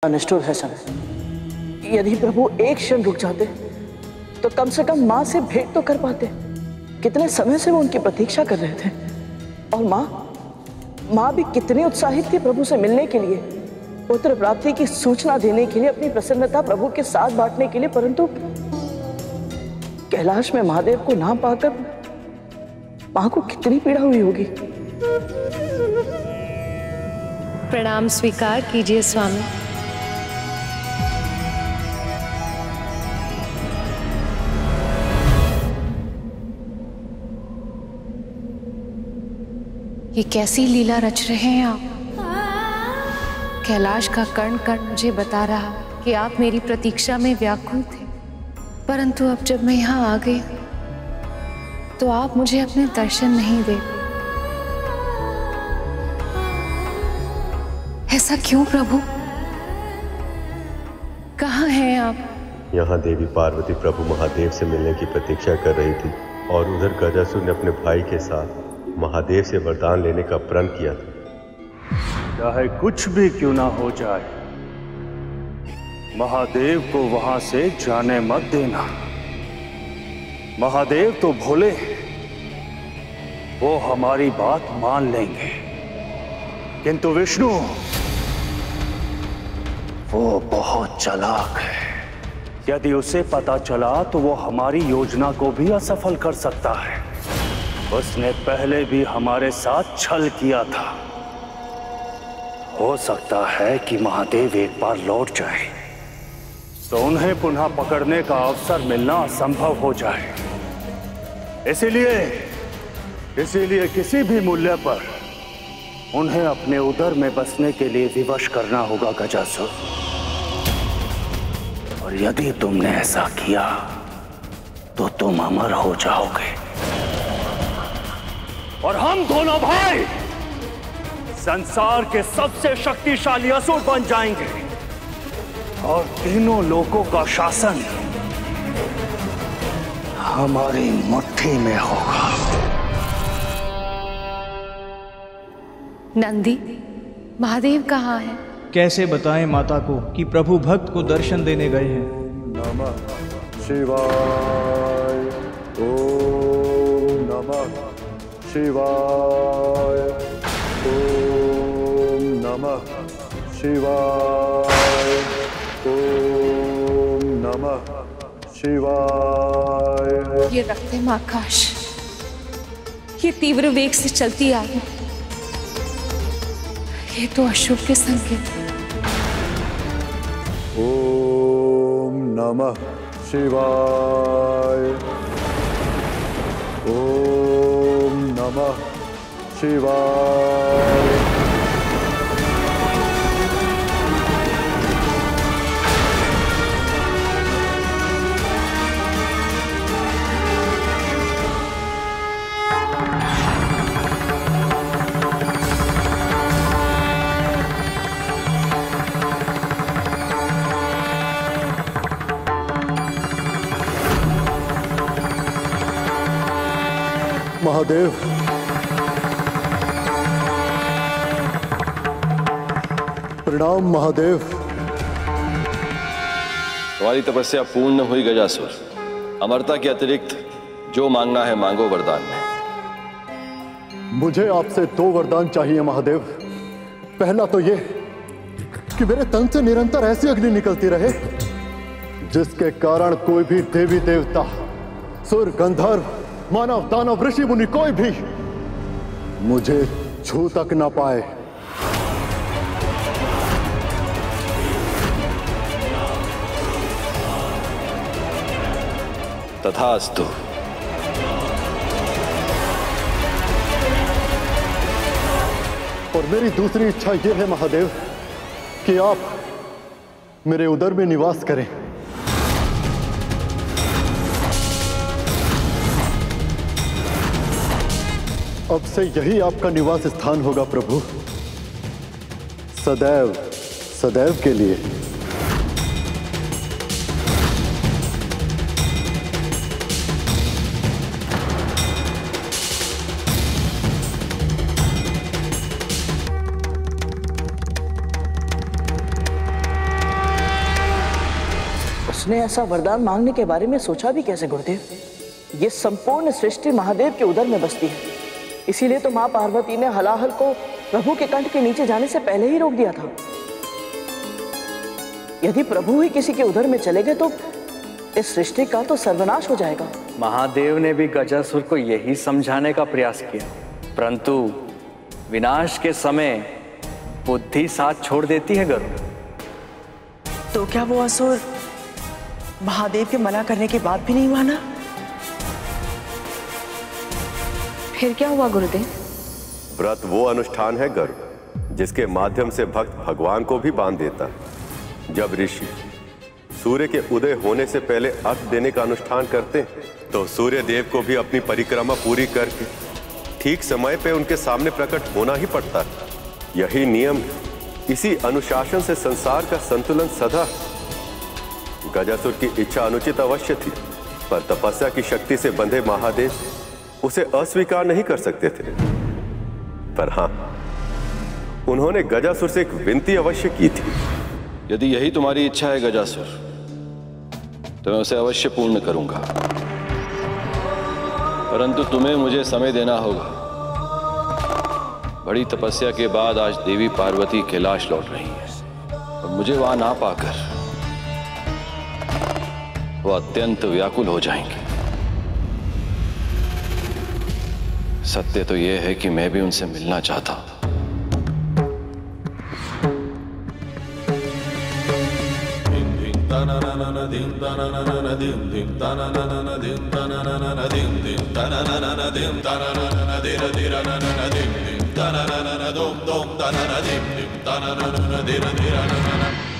निष्ठुर है समय। यदि प्रभु एक क्षण रुक जाते तो कम से कम माँ से भेंट तो कर पाते। कितने समय से वो उनकी प्रतीक्षा कर रहे थे। और माँ भी कितनी उत्साहित थी प्रभु से मिलने के लिए, पुत्र प्राप्ति की सूचना देने के लिए, अपनी प्रसन्नता प्रभु के साथ बांटने के लिए। परंतु कैलाश में महादेव को ना पाकर माँ को कितनी पीड़ा हुई होगी। प्रणाम स्वीकार कीजिए स्वामी। ये कैसी लीला रच रहे हैं आप। कैलाश का कण कण मुझे बता रहा कि आप मेरी प्रतीक्षा में व्याकुल थे, परंतु अब जब मैं यहाँ आ गई तो आप मुझे अपने दर्शन नहीं दे। ऐसा क्यों प्रभु? कहाँ हैं आप? यहाँ देवी पार्वती प्रभु महादेव से मिलने की प्रतीक्षा कर रही थी और उधर गजासुर ने अपने भाई के साथ महादेव से वरदान लेने का प्रण किया था। चाहे कुछ भी क्यों ना हो जाए, महादेव को वहां से जाने मत देना। महादेव तो भोले, वो हमारी बात मान लेंगे, किंतु विष्णु वो बहुत चालाक है। यदि उसे पता चला तो वो हमारी योजना को भी असफल कर सकता है। उसने पहले भी हमारे साथ छल किया था। हो सकता है कि महादेव एक बार लौट जाए तो उन्हें पुनः पकड़ने का अवसर मिलना असंभव हो जाए। इसीलिए किसी भी मूल्य पर उन्हें अपने उदर में बसने के लिए विवश करना होगा गजासुर। और यदि तुमने ऐसा किया तो तुम अमर हो जाओगे और हम दोनों भाई संसार के सबसे शक्तिशाली असुर बन जाएंगे और तीनों लोकों का शासन हमारी मुट्ठी में होगा। नंदी, महादेव कहाँ है? कैसे बताएं माता को कि प्रभु भक्त को दर्शन देने गए हैं। नमः शिवाय, ओम नमः शिवाय, ओम नमः शिवाय, ओम नमः शिवाय। ये रक्तम आकाश, ये तीव्र वेग से चलती आ रही, ये तो अशुभ के संकेत। ओम नमः शिवाय, ओम नमः शिवाय। महादेव, प्रणाम महादेव। तुम्हारी तपस्या पूर्ण हुई गजासुर। अमरता के अतिरिक्त जो मांगना है मांगो वरदान में। मुझे आपसे 2 वरदान चाहिए महादेव। पहला तो ये कि मेरे तन से निरंतर ऐसी अग्नि निकलती रहे जिसके कारण कोई भी देवी देवता, सुर, गंधर्व, मानव, दानव, ऋषि मुनि कोई भी मुझे छू तक ना पाए। तथास्तु। और मेरी दूसरी इच्छा यह है महादेव कि आप मेरे उदर में निवास करें। अब से यही आपका निवास स्थान होगा प्रभु, सदैव सदैव के लिए। मुझने ऐसा वरदान मांगने के बारे में सोचा भी कैसे गुरुदेव? ये संपूर्ण सृष्टि महादेव के उदर में बसती है, इसीलिए तो माँ पार्वती ने हलाहल को प्रभु के कंठ के नीचे जाने से पहले ही रोक दिया था। यदि प्रभु ही किसी के उदर में चले गए तो इस सृष्टि का तो सर्वनाश हो जाएगा। महादेव ने भी गजासुर को यही समझाने का प्रयास किया, परंतु विनाश के समय बुद्धि साथ छोड़ देती है गरुड़। तो क्या वो असुर महादेव के मना करने के बाद भी नहीं माना? फिर क्या हुआ गुरुदेव? व्रत वो अनुष्ठान है गरुड़ जिसके माध्यम से भक्त भगवान को भी बांध देता है। जब ऋषि सूर्य के उदय होने से पहले अर्घ देने का अनुष्ठान करते हैं तो सूर्य देव को भी अपनी परिक्रमा पूरी करके ठीक समय पे उनके सामने प्रकट होना ही पड़ता है। यही नियम, इसी अनुशासन से संसार का संतुलन सदा। गजासुर की इच्छा अनुचित अवश्य थी, पर तपस्या की शक्ति से बंधे महादेव उसे अस्वीकार नहीं कर सकते थे। पर हां, उन्होंने गजासुर से एक विनती अवश्य की थी। यदि यही तुम्हारी इच्छा है गजासुर, तो मैं उसे अवश्य पूर्ण करूंगा, परंतु तुम्हें मुझे समय देना होगा। बड़ी तपस्या के बाद आज देवी पार्वती कैलाश लौट रही है और मुझे वहां ना पाकर वो अत्यंत व्याकुल हो जाएंगे। सत्य तो यह है कि मैं भी उनसे मिलना चाहता हूं।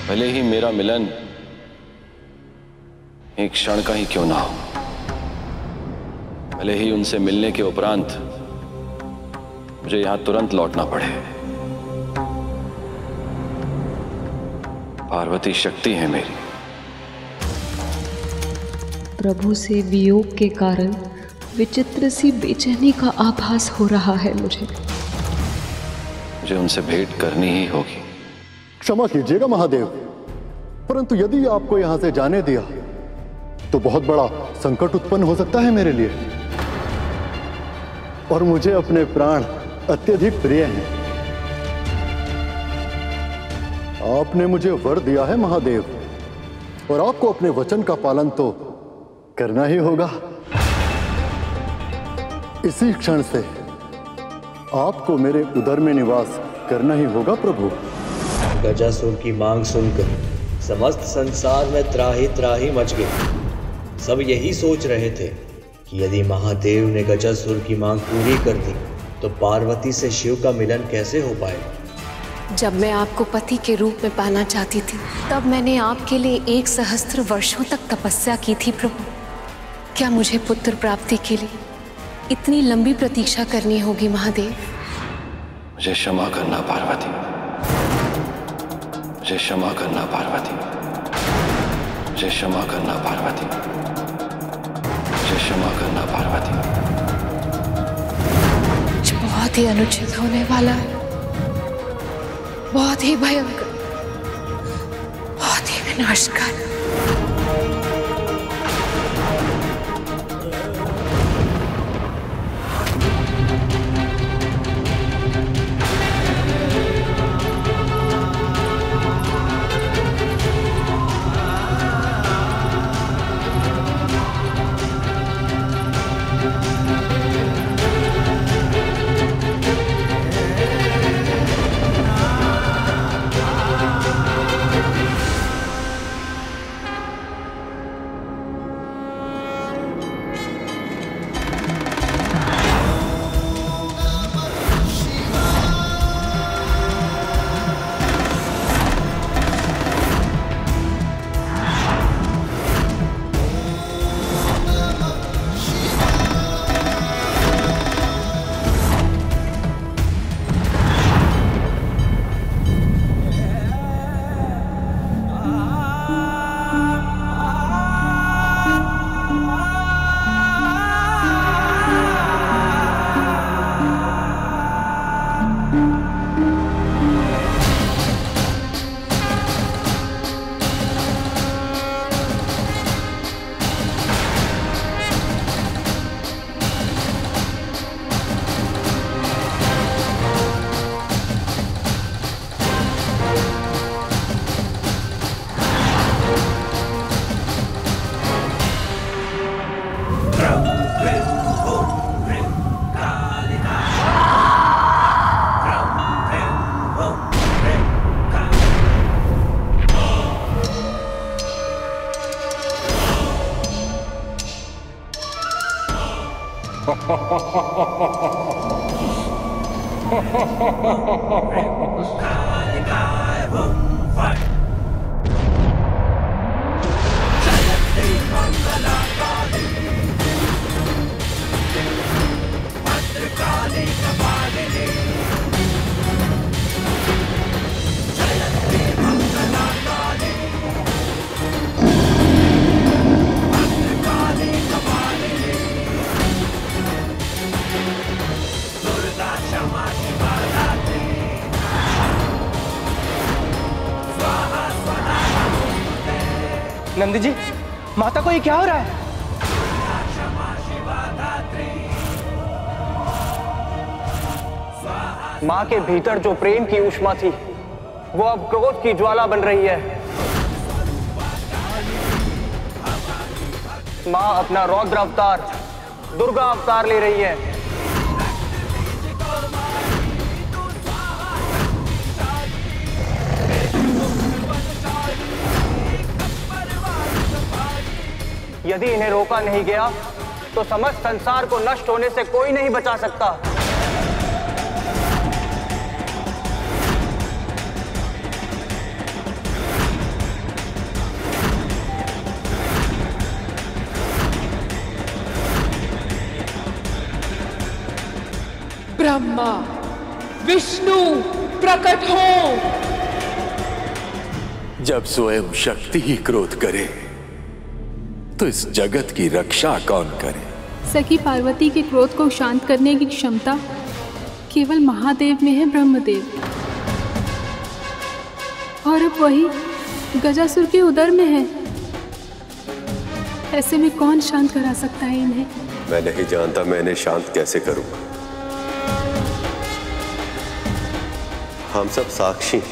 भले ही मेरा मिलन एक क्षण का ही क्यों ना हो, भले ही उनसे मिलने के उपरांत मुझे यहां तुरंत लौटना पड़े। पार्वती शक्ति है मेरी। प्रभु से वियोग के कारण विचित्र सी बेचैनी का आभास हो रहा है मुझे उनसे भेंट करनी ही होगी। क्षमा कीजिएगा महादेव, परंतु यदि आपको यहां से जाने दिया तो बहुत बड़ा संकट उत्पन्न हो सकता है मेरे लिए, और मुझे अपने प्राण अत्यधिक प्रिय हैं। आपने मुझे वर दिया है महादेव, और आपको अपने वचन का पालन तो करना ही होगा। इसी क्षण से आपको मेरे उदर में निवास करना ही होगा प्रभु। गजासुर की मांग सुनकर समस्त संसार में त्राही त्राही मच गई। सब यही सोच रहे थे कि यदि महादेव ने गजासुर की मांग पूरी कर दी तो पार्वती से शिव का मिलन कैसे हो पाएगा। जब मैं आपको पति के रूप में पाना चाहती थी, तब मैंने आपके लिए 1 सहस्त्र वर्षों तक तपस्या की थी प्रभु। क्या मुझे पुत्र प्राप्ति के लिए इतनी लंबी प्रतीक्षा करनी होगी महादेव? मुझे क्षमा करना पार्वती, मुझे क्षमा करना पार्वती, मुझे क्षमा करना पार्वती, मुझे क्षमा करना पार्वती। जो बहुत ही अनुचित होने वाला है, बहुत ही भयंकर, बहुत ही विनाशकारी। नंदी जी, माता को ये क्या हो रहा है? माँ के भीतर जो प्रेम की ऊष्मा थी वो अब क्रोध की ज्वाला बन रही है। माँ अपना रौद्र अवतार दुर्गा अवतार ले रही है। यदि इन्हें रोका नहीं गया तो समस्त संसार को नष्ट होने से कोई नहीं बचा सकता। ब्रह्मा विष्णु प्रकट हो। जब स्वयं शक्ति ही क्रोध करे तो इस जगत की रक्षा कौन करे? सखी पार्वती के क्रोध को शांत करने की क्षमता केवल महादेव में है, ब्रह्मदेव। और अब वही गजासुर के उदर में है। ऐसे में कौन शांत करा सकता है इन्हें? मैं नहीं जानता मैं इन्हें शांत कैसे करूंगा। हम सब साक्षी।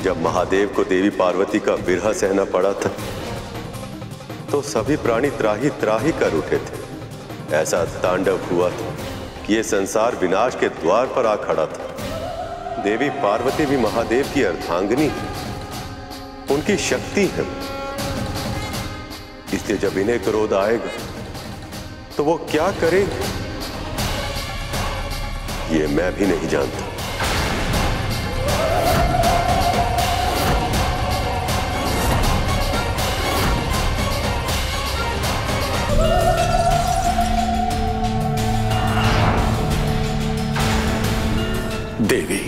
जब महादेव को देवी पार्वती का विरह सहना पड़ा था तो सभी प्राणी त्राही त्राही कर उठे थे। ऐसा तांडव हुआ था कि यह संसार विनाश के द्वार पर आ खड़ा था। देवी पार्वती भी महादेव की अर्धांगिनी है, उनकी शक्ति है। इसलिए जब इन्हें क्रोध आएगा तो वो क्या करेंगे ये मैं भी नहीं जानता। देवी,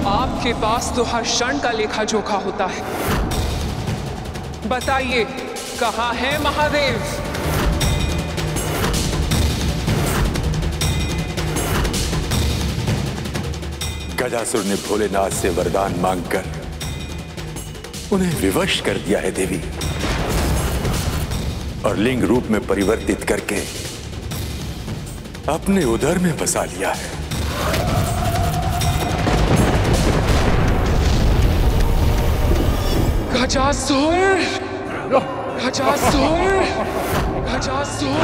आपके पास तो हर क्षण का लेखा जोखा होता है। बताइए कहाँ है महादेव? गजासुर ने भोलेनाथ से वरदान मांगकर उन्हें विवश कर दिया है देवी, और लिंग रूप में परिवर्तित करके अपने उदर में बसा लिया है। गजासुर! गजासुर! गजासुर!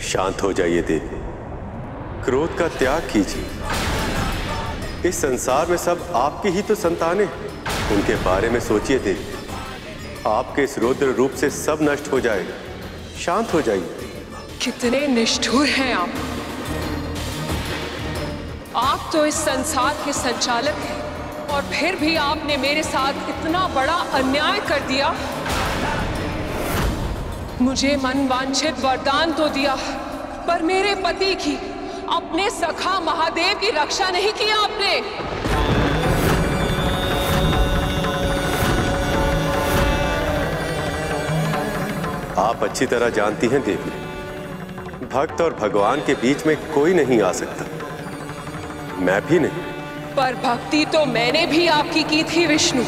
शांत हो जाइए देवी, क्रोध का त्याग कीजिए। इस संसार में सब आपकी ही तो संतानें हैं। उनके बारे में सोचिए देवी, आपके इस रौद्र रूप से सब नष्ट हो जाएगा। शांत हो जाइए। कितने निष्ठुर हैं आप! आप तो इस संसार के संचालक हैं और फिर भी आपने मेरे साथ इतना बड़ा अन्याय कर दिया। मुझे मनवांछित वरदान तो दिया, पर मेरे पति की, अपने सखा महादेव की रक्षा नहीं की आपने। आप अच्छी तरह जानती हैं देवी, भक्त और भगवान के बीच में कोई नहीं आ सकता, मैं भी नहीं। पर भक्ति तो मैंने भी आपकी की थी विष्णु,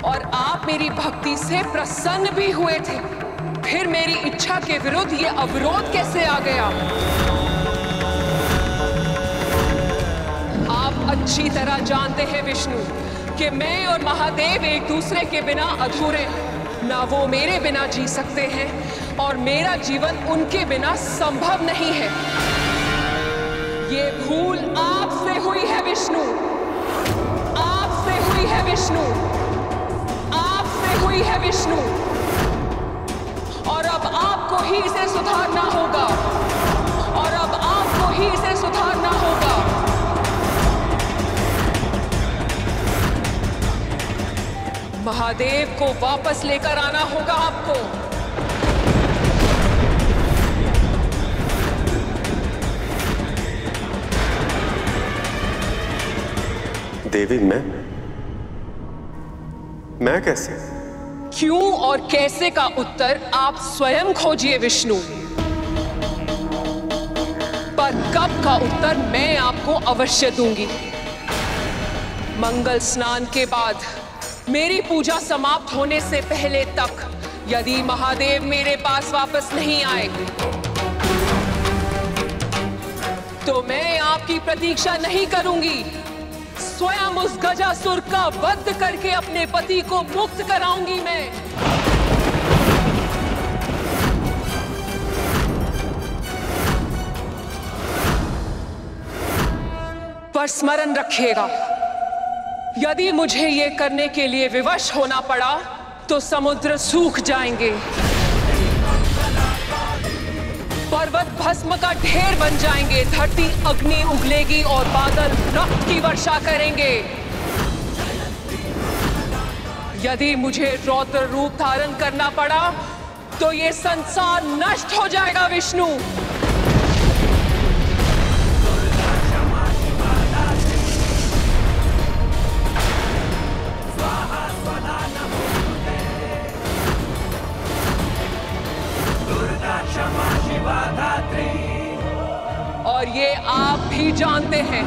और आप मेरी भक्ति से प्रसन्न भी हुए थे। फिर मेरी इच्छा के विरुद्ध ये अवरोध कैसे आ गया? आप अच्छी तरह जानते हैं विष्णु कि मैं और महादेव एक दूसरे के बिना अधूरे हैं। ना वो मेरे बिना जी सकते हैं और मेरा जीवन उनके बिना संभव नहीं है। ये भूल आपसे हुई है विष्णु, आपसे हुई है विष्णु, आपसे हुई है विष्णु, और अब आपको ही इसे सुधारना होगा, और अब आपको ही इसे सुधारना होगा। महादेव को वापस लेकर आना होगा आपको। देवी, मैं कैसे? क्यों और कैसे का उत्तर आप स्वयं खोजिए विष्णु, पर कब का उत्तर मैं आपको अवश्य दूंगी। मंगल स्नान के बाद मेरी पूजा समाप्त होने से पहले तक यदि महादेव मेरे पास वापस नहीं आए तो मैं आपकी प्रतीक्षा नहीं करूंगी। स्वयं उस गजासुर का वध करके अपने पति को मुक्त कराऊंगी मैं। पर स्मरण रखिएगा, यदि मुझे ये करने के लिए विवश होना पड़ा तो समुद्र सूख जाएंगे, पर्वत भस्म का ढेर बन जाएंगे, धरती अग्नि उगलेगी और बादल रक्त की वर्षा करेंगे। यदि मुझे रौद्र रूप धारण करना पड़ा तो ये संसार नष्ट हो जाएगा विष्णु। और ये आप भी जानते हैं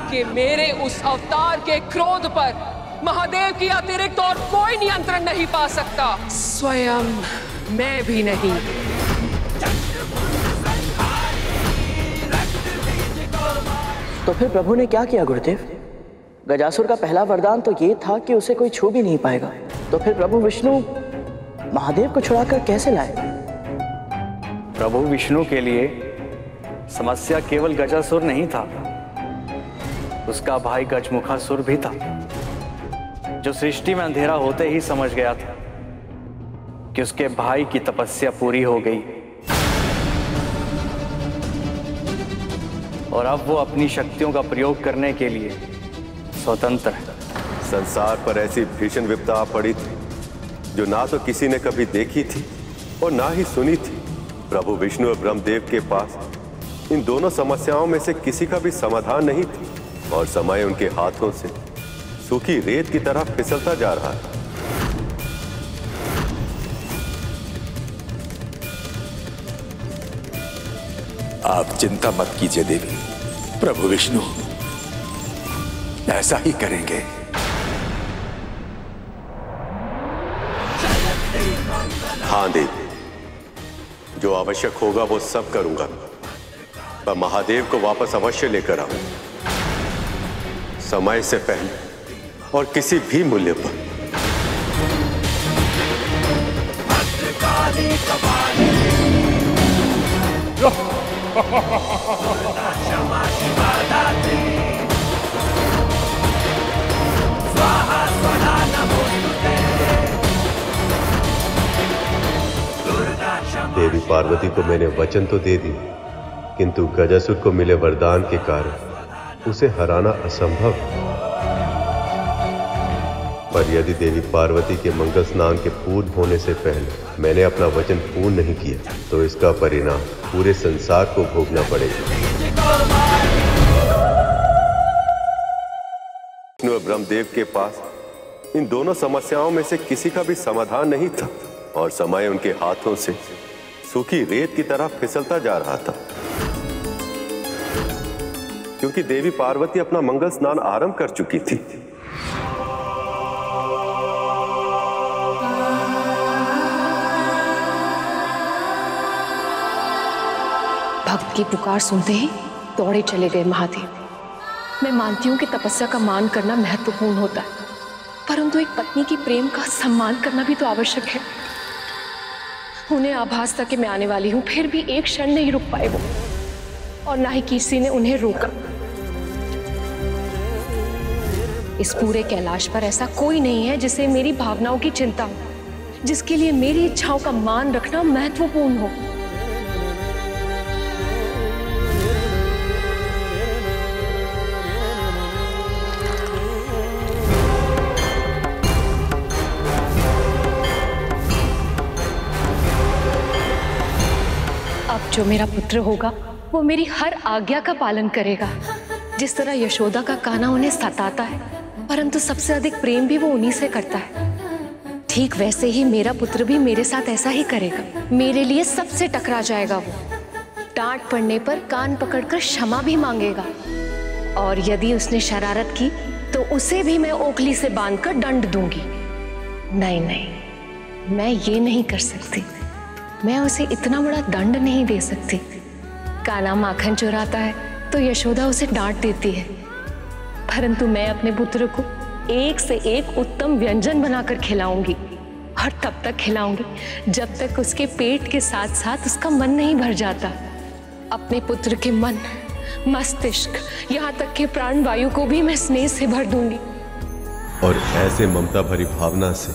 कि मेरे उस अवतार के क्रोध पर महादेव की अतिरिक्त और कोई नियंत्रण नहीं पा सकता, स्वयं मैं भी नहीं। तो फिर प्रभु ने क्या किया गुरुदेव? गजासुर का पहला वरदान तो ये था कि उसे कोई छू भी नहीं पाएगा, तो फिर प्रभु विष्णु महादेव को छुड़ाकर कैसे लाए? प्रभु विष्णु के लिए समस्या केवल गजासुर नहीं था, उसका भाई गजमुखासुर भी था, जो सृष्टि में अंधेरा होते ही समझ गया था कि उसके भाई की तपस्या पूरी हो गई और अब वो अपनी शक्तियों का प्रयोग करने के लिए स्वतंत्र है। संसार पर ऐसी भीषण विपदा पड़ी थी जो ना तो किसी ने कभी देखी थी और ना ही सुनी थी। प्रभु विष्णु और ब्रह्मदेव के पास इन दोनों समस्याओं में से किसी का भी समाधान नहीं था और समय उनके हाथों से सूखी रेत की तरह फिसलता जा रहा है। आप चिंता मत कीजिए देवी, प्रभु विष्णु ऐसा ही करेंगे। हाँ देवी, जो आवश्यक होगा वो सब करूंगा, पर महादेव को वापस अवश्य लेकर आऊं, समय से पहले और किसी भी मूल्य पर। देवी पार्वती को मैंने वचन तो दे दी, किंतु गजासुर को मिले वरदान के कारण उसे हराना असंभव। पर यदि देवी पार्वती के मंगल स्नान के पूर्ण होने से पहले मैंने अपना वचन पूर्ण नहीं किया तो इसका परिणाम पूरे संसार को भोगना पड़ेगा। विष्णु और ब्रह्मदेव के पास इन दोनों समस्याओं में से किसी का भी समाधान नहीं था और समय उनके हाथों से सूखी रेत की तरह फिसलता जा रहा था, क्योंकि देवी पार्वती अपना मंगल स्नान आरंभ कर चुकी थी। भक्त की पुकार सुनते ही दौड़े चले गए महादेव। मैं मानती हूं कि तपस्या का मान करना महत्वपूर्ण होता है, परंतु एक पत्नी की प्रेम का सम्मान करना भी तो आवश्यक है। उन्हें आभास था कि मैं आने वाली हूं, फिर भी एक क्षण नहीं रुक पाए वो, और ना ही किसी ने उन्हें रोका। इस पूरे कैलाश पर ऐसा कोई नहीं है जिसे मेरी भावनाओं की चिंता हो, जिसके लिए मेरी इच्छाओं का मान रखना महत्वपूर्ण हो। अब जो मेरा पुत्र होगा वो मेरी हर आज्ञा का पालन करेगा। जिस तरह यशोदा का कान्हा उन्हें सताता है, परंतु सबसे अधिक प्रेम भी वो उन्हीं से करता है, ठीक वैसे ही मेरा पुत्र भी मेरे साथ ऐसा ही करेगा। मेरे लिए सबसे टकरा जाएगा वो, डांट पड़ने पर कान पकड़कर क्षमा भी मांगेगा, और यदि उसने शरारत की तो उसे भी मैं ओखली से बांधकर दंड दूंगी। नहीं नहीं, मैं ये नहीं कर सकती, मैं उसे इतना बड़ा दंड नहीं दे सकती। कान्हा माखन चुराता है तो यशोदा उसे डांट देती है, परंतु मैं अपने पुत्र को एक से एक उत्तम व्यंजन बनाकर खिलाऊंगी, और तब तक खिलाऊंगी जब तक उसके पेट के साथ साथ उसका मन नहीं भर जाता। अपने पुत्र के मन, मस्तिष्क, यहाँ तक कि प्राण वायु को भी मैं स्नेह से भर दूंगी। और ऐसे ममता भरी भावना से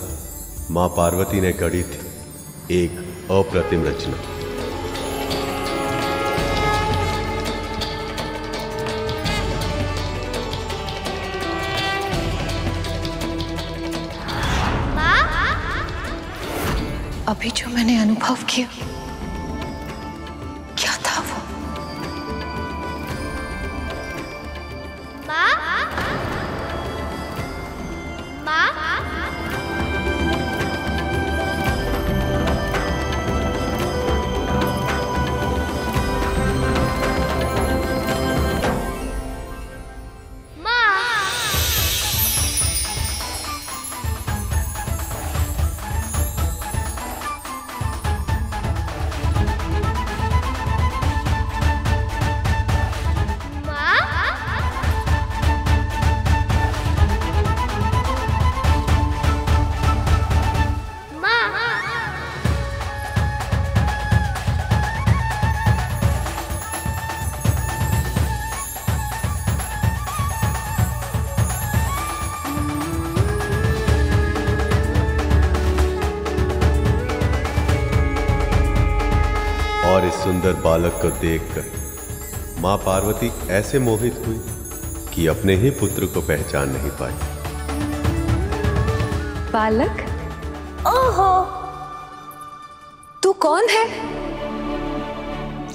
मां पार्वती ने गढ़ी थी एक अप्रतिम रचना। अभी जो मैंने अनुभव किया, क्या था वो? माँ? माँ? और इस सुंदर बालक को देखकर मां पार्वती ऐसे मोहित हुई कि अपने ही पुत्र को पहचान नहीं पाई। बालक? ओहो, तू कौन है?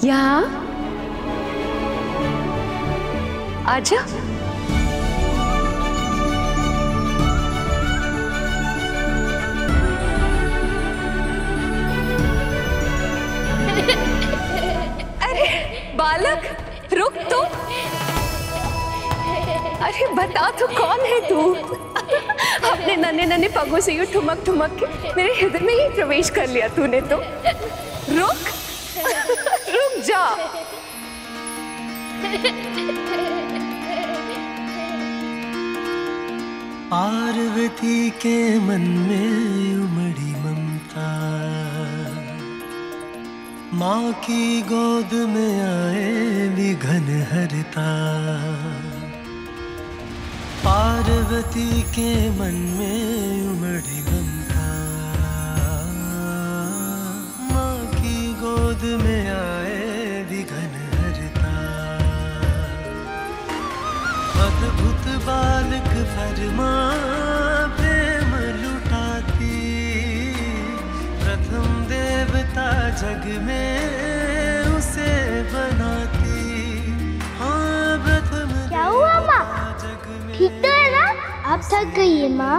यहाँ आजा। बालक रुक तो। अरे बता तो कौन है तू? अपने नन्हे नन्हे पगों से यूं ठुमक ठुमक के मेरे हृदय में ही प्रवेश कर लिया तूने तो। रुक रुक जा। पार्वती के मन में उमड़ी ममता, माँ की गोद में आए विघन हरता। पार्वती के मन में उमड़ी ममता, माँ की गोद में आए विघन हरता। अद्भुत बालक फरमा प्रेम लुटाती, प्रथम देवता जग में उसे बनाती। हाँ प्रथम क्या हुआ माँ? ठीक तो है ना? आप थक गई है माँ?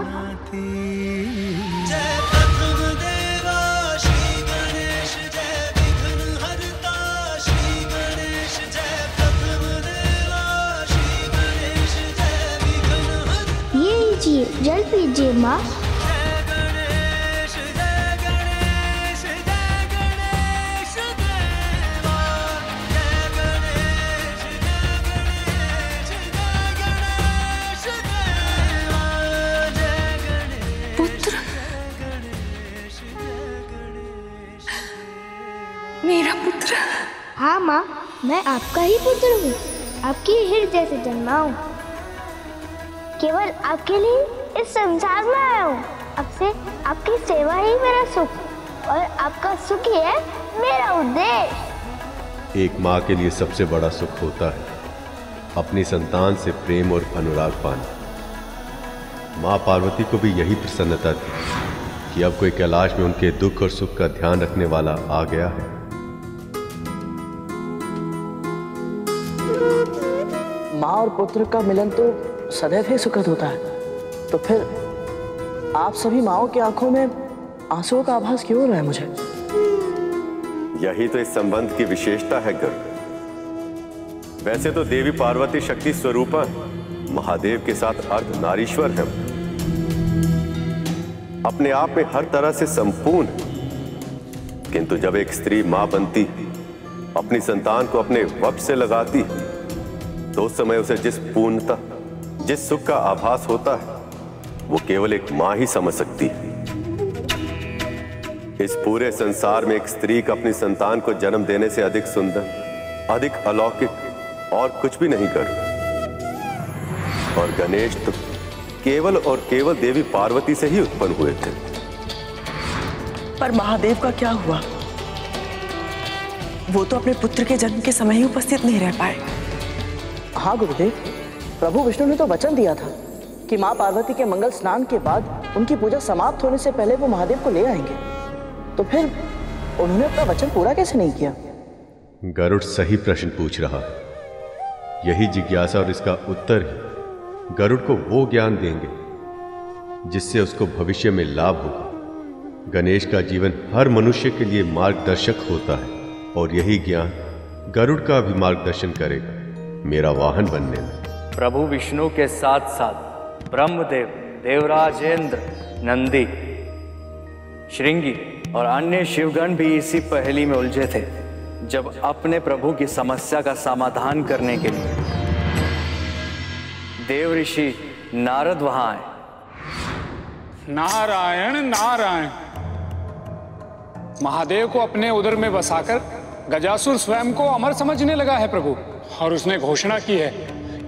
जय प्रथम देवा श्री गणेश, जय विघ्न हरता श्री गणेश। जय प्रथम देवा श्री गणेश, जय विघ्न हरता। ये लीजिए, जल पीजिए माँ। मेरा पुत्र। हाँ माँ, मैं आपका ही पुत्र हूँ, आपकी हृदय से जन्मा हूँ। केवल आपके लिए इस संसार में आया हूँ। अब से आपकी सेवा ही मेरा सुख और आपका सुख ही है मेरा उद्देश्य। एक माँ के लिए सबसे बड़ा सुख होता है अपनी संतान से प्रेम और अनुराग पाना। माँ पार्वती को भी यही प्रसन्नता थी कि अब कोई कैलाश में उनके दुख और सुख का ध्यान रखने वाला आ गया है। माँ और पुत्र का मिलन तो सदैव ही सुखद होता है, तो फिर आप सभी माँओं की आंखों में आंसुओं का आभास क्यों हो रहा है मुझे? यही तो इस संबंध की विशेषता है गर्ग। वैसे तो देवी पार्वती शक्ति स्वरूपा महादेव के साथ अर्ध नारीश्वर है, अपने आप में हर तरह से संपूर्ण। किंतु जब एक स्त्री मां बनती, अपनी संतान को अपने वश से लगाती, तो उस समय उसे जिस पूर्णता, जिस सुख का आभास होता है, वो केवल एक मां ही समझ सकती है। इस पूरे संसार में एक स्त्री का अपनी संतान को जन्म देने से अधिक सुंदर, अधिक अलौकिक और कुछ भी नहीं कर। और गणेश तो केवल और केवल देवी पार्वती से ही उत्पन्न हुए थे। पर महादेव का क्या हुआ? वो तो अपने पुत्र के जन्म के समय ही उपस्थित नहीं रह पाए। हाँ गुरुदेव, प्रभु विष्णु ने तो वचन दिया था कि माँ पार्वती के मंगल स्नान के बाद उनकी पूजा समाप्त होने से पहले वो महादेव को ले आएंगे। तो फिर उन्होंने अपना वचन पूरा कैसे नहीं किया? गरुड़ सही प्रश्न पूछ रहा है। यही जिज्ञासा और इसका उत्तर ही गरुड़ को वो ज्ञान देंगे जिससे उसको भविष्य में लाभ होगा। गणेश का जीवन हर मनुष्य के लिए मार्गदर्शक होता है और यही ज्ञान गरुड़ का भी मार्गदर्शन करेगा मेरा वाहन बनने में। प्रभु विष्णु के साथ साथ ब्रह्मदेव, देवराज इंद्र, नंदी, श्रृंगी और अन्य शिवगण भी इसी पहेली में उलझे थे जब अपने प्रभु की समस्या का समाधान करने के लिए देव ऋषि नारद वहां आए। नारायण नारायण। महादेव को अपने उदर में बसाकर गजासुर स्वयं को अमर समझने लगा है प्रभु, और उसने घोषणा की है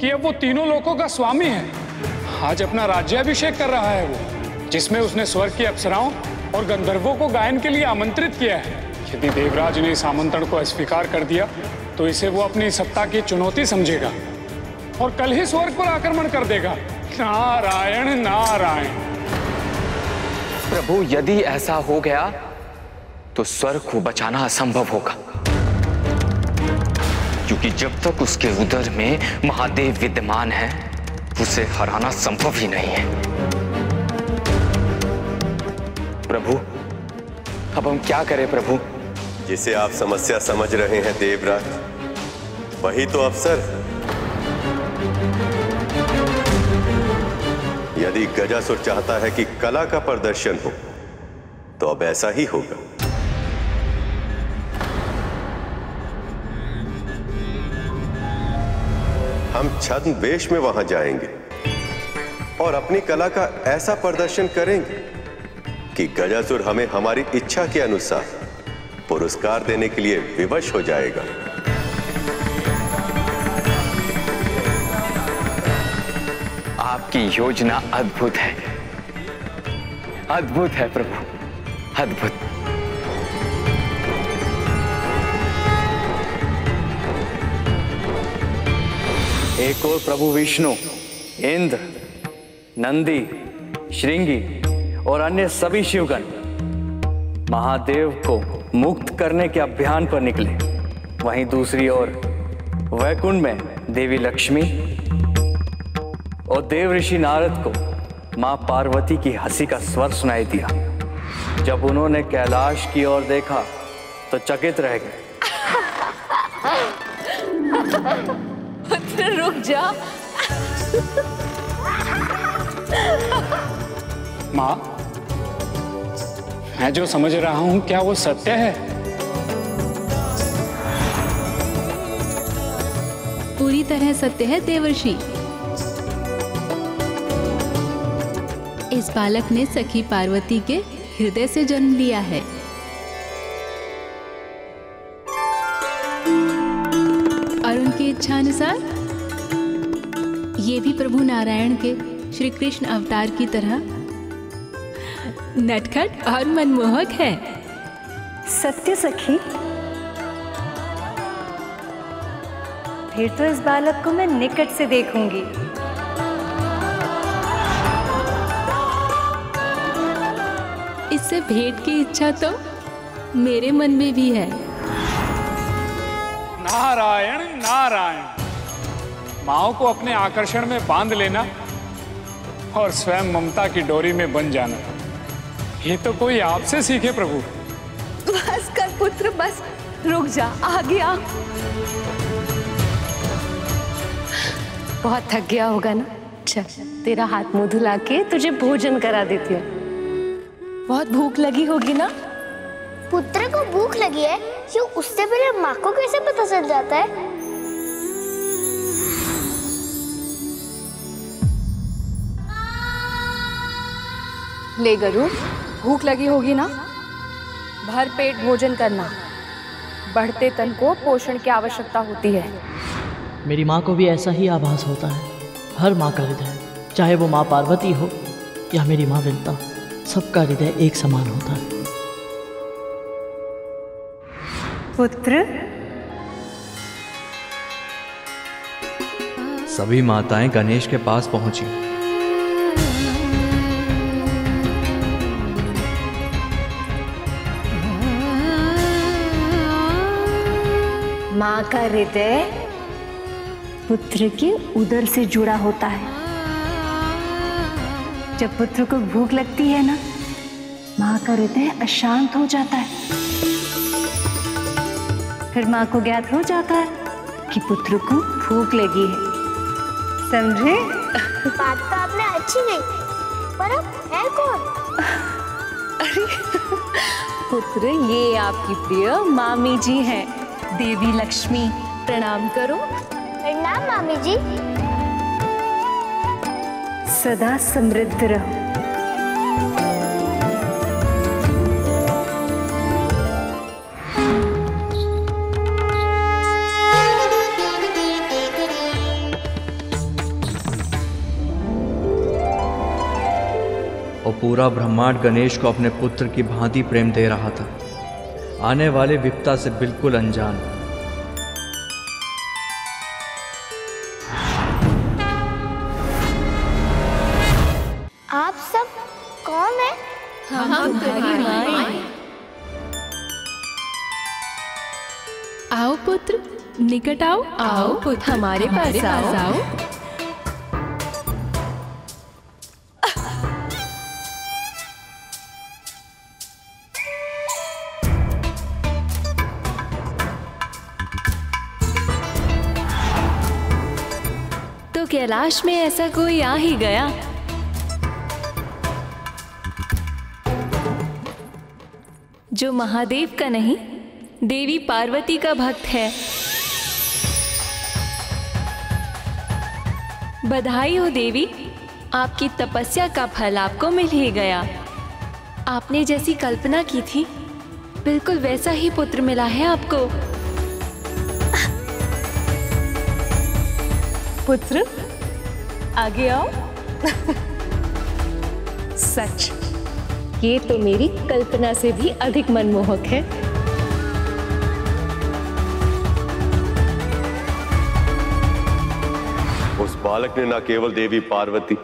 कि अब वो तीनों लोकों का स्वामी है। आज अपना राज्याभिषेक कर रहा है वो, जिसमें उसने स्वर्ग की अप्सराओं और गंधर्वों को गायन के लिए आमंत्रित किया है। यदि देवराज ने इस आमंत्रण को अस्वीकार कर दिया तो इसे वो अपनी सत्ता की चुनौती समझेगा और कल ही स्वर्ग पर आक्रमण कर देगा। नारायण नारायण। प्रभु, यदि ऐसा हो गया तो स्वर्ग को बचाना असंभव होगा, क्योंकि जब तक उसके उदर में महादेव विद्यमान है उसे हराना संभव ही नहीं है। प्रभु, अब हम क्या करें प्रभु? जिसे आप समस्या समझ रहे हैं देवराज, वही तो अवसर। यदि गजासुर चाहता है कि कला का प्रदर्शन हो तो अब ऐसा ही होगा। हम छद्म वेश में वहां जाएंगे और अपनी कला का ऐसा प्रदर्शन करेंगे कि गजासुर हमें हमारी इच्छा के अनुसार पुरस्कार देने के लिए विवश हो जाएगा। आपकी योजना अद्भुत है, अद्भुत है प्रभु, अद्भुत। एक और प्रभु विष्णु, इंद्र, नंदी, श्रृंगी और अन्य सभी शिवगण महादेव को मुक्त करने के अभियान पर निकले। वहीं दूसरी ओर वैकुंठ में देवी लक्ष्मी और देव ऋषि नारद को मां पार्वती की हंसी का स्वर सुनाई दिया। जब उन्होंने कैलाश की ओर देखा तो चकित रह गए। पुत्र रुक जा। माँ, मैं जो समझ रहा हूं क्या वो सत्य है? पूरी तरह सत्य है देवर्षि। इस बालक ने सखी पार्वती के हृदय से जन्म लिया है। इच्छानुसार। ये भी प्रभु नारायण के श्री कृष्ण अवतार की तरह नटखट और मनमोहक है। सत्य सखी, फिर तो इस बालक को मैं निकट से देखूंगी। इससे भेंट की इच्छा तो मेरे मन में भी है। नारायण नारायण, माओ को अपने आकर्षण में बांध लेना और स्वयं ममता की डोरी में बन जाना, ये तो कोई आपसे सीखे प्रभु। बस कर पुत्र, बस रुक जा, आ गया। बहुत थक गया होगा ना? चल तेरा हाथ मुंह धुला के तुझे भोजन करा देती हूँ। बहुत भूख लगी होगी ना? पुत्र को भूख लगी है, क्यों उससे पहले माँ को कैसे पता चल जाता है? ले गरुड़, भूख लगी होगी ना? भर पेट भोजन करना। बढ़ते तन को पोषण की आवश्यकता होती है। मेरी माँ को भी ऐसा ही आभास होता है। हर माँ का हृदय, चाहे वो माँ पार्वती हो या मेरी माँ विंता, सबका हृदय एक समान होता है। पुत्र, सभी माताएं गणेश के पास पहुंची। माँ का हृदय पुत्र के उदर से जुड़ा होता है। जब पुत्र को भूख लगती है ना, माँ का हृदय अशांत हो जाता है। फिर माँ को ज्ञात हो जाता है कि पुत्र को भूख लगी है। समझे? बात तो आपने अच्छी नहीं, पर अब है कौन? अरे पुत्र, ये आपकी प्रिय मामी जी हैं, देवी लक्ष्मी। प्रणाम करो। प्रणाम मामी जी। सदा समृद्ध रहो। और पूरा ब्रह्मांड गणेश को अपने पुत्र की भांति प्रेम दे रहा था, आने वाले विपदा से बिल्कुल अनजान। आप सब कौन है? हम तुम्हारी माँ। आओ पुत्र, निकट आओ। आओ पुत्र, हमारे पास आओ। तो कैलाश में ऐसा कोई आ ही गया। जो महादेव का नहीं, देवी पार्वती का भक्त है। बधाई हो देवी, आपकी तपस्या का फल आपको मिल ही गया। आपने जैसी कल्पना की थी, बिल्कुल वैसा ही पुत्र मिला है आपको। पुत्र, आगे आओ। सच, ये तो मेरी कल्पना से भी अधिक मनमोहक है। उस बालक ने न केवल देवी पार्वती